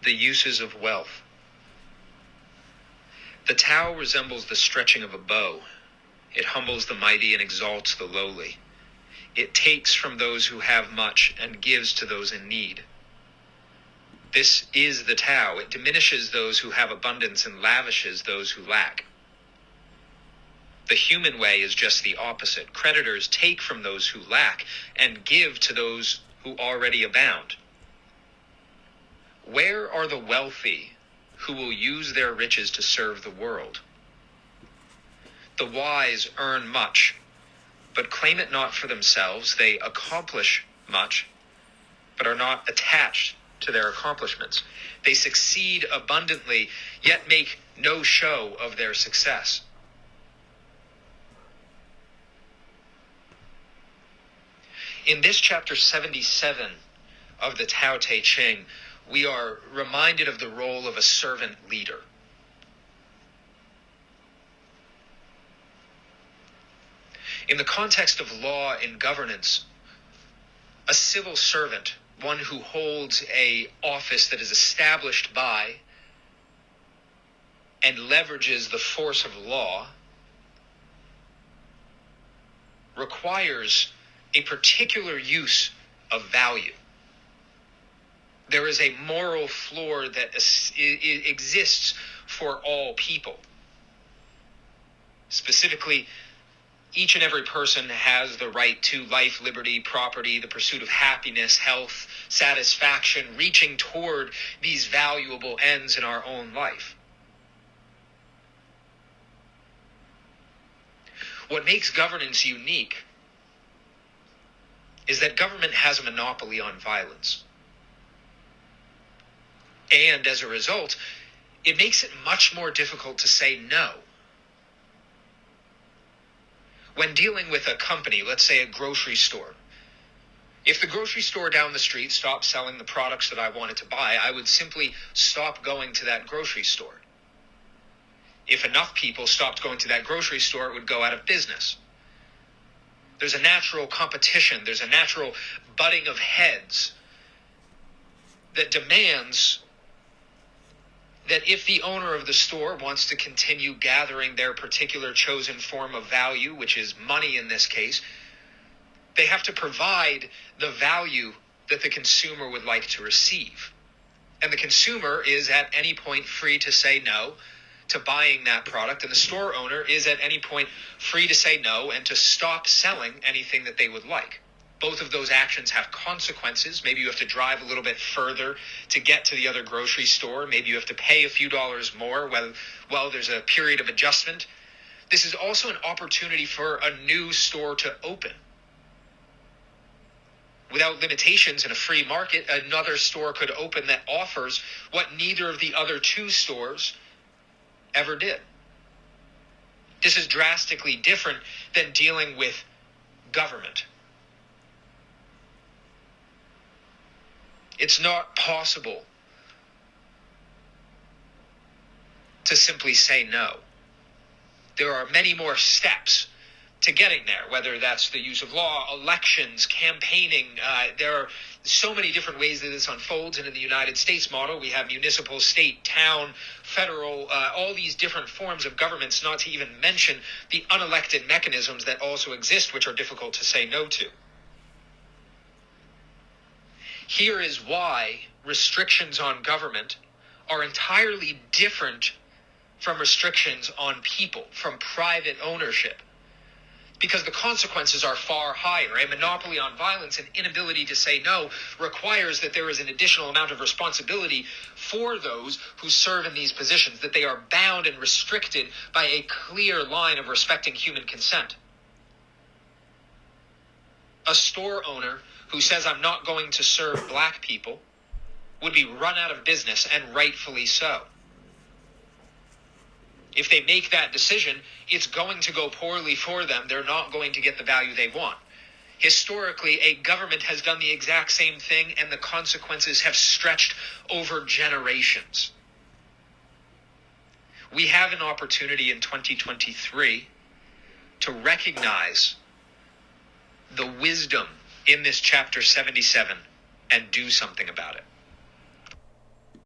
The uses of wealth. The Tao resembles the stretching of a bow. It humbles the mighty and exalts the lowly. It takes from those who have much and gives to those in need. This is the Tao. It diminishes those who have abundance and lavishes those who lack. The human way is just the opposite. Creditors take from those who lack and give to those who already abound. Where are the wealthy who will use their riches to serve the world? The wise earn much, but claim it not for themselves. They accomplish much, but are not attached to their accomplishments. They succeed abundantly, yet make no show of their success. In this chapter 77 of the Tao Te Ching, we are reminded of the role of a servant leader. In the context of law and governance, a civil servant, one who holds an office that is established by and leverages the force of law, requires a particular use of value. There is a moral floor that exists for all people. Specifically, each and every person has the right to life, liberty, property, the pursuit of happiness, health, satisfaction, reaching toward these valuable ends in our own life. What makes governance unique is that government has a monopoly on violence. And as a result, it makes it much more difficult to say no. When dealing with a company, let's say a grocery store, if the grocery store down the street stopped selling the products that I wanted to buy, I would simply stop going to that grocery store. If enough people stopped going to that grocery store, it would go out of business. There's a natural competition. There's a natural butting of heads that demands that if the owner of the store wants to continue gathering their particular chosen form of value, which is money in this case, they have to provide the value that the consumer would like to receive. And the consumer is at any point free to say no to buying that product, and the store owner is at any point free to say no and to stop selling anything that they would like. Both of those actions have consequences. Maybe you have to drive a little bit further to get to the other grocery store. Maybe you have to pay a few dollars more while there's a period of adjustment. This is also an opportunity for a new store to open. Without limitations in a free market, another store could open that offers what neither of the other two stores ever did. This is drastically different than dealing with government. It's not possible to simply say no. There are many more steps to getting there, whether that's the use of law, elections, campaigning. There are so many different ways that this unfolds. And in the United States model, we have municipal, state, town, federal, all these different forms of governments, not to even mention the unelected mechanisms that also exist, which are difficult to say no to. Here is why restrictions on government are entirely different from restrictions on people, from private ownership. Because the consequences are far higher. A monopoly on violence and inability to say no requires that there is an additional amount of responsibility for those who serve in these positions, that they are bound and restricted by a clear line of respecting human consent. A store owner who says, I'm not going to serve black people, would be run out of business, and rightfully so. If they make that decision, it's going to go poorly for them. They're not going to get the value they want. Historically, a government has done the exact same thing, and the consequences have stretched over generations. We have an opportunity in 2023 to recognize the wisdom in this chapter 77 and do something about it.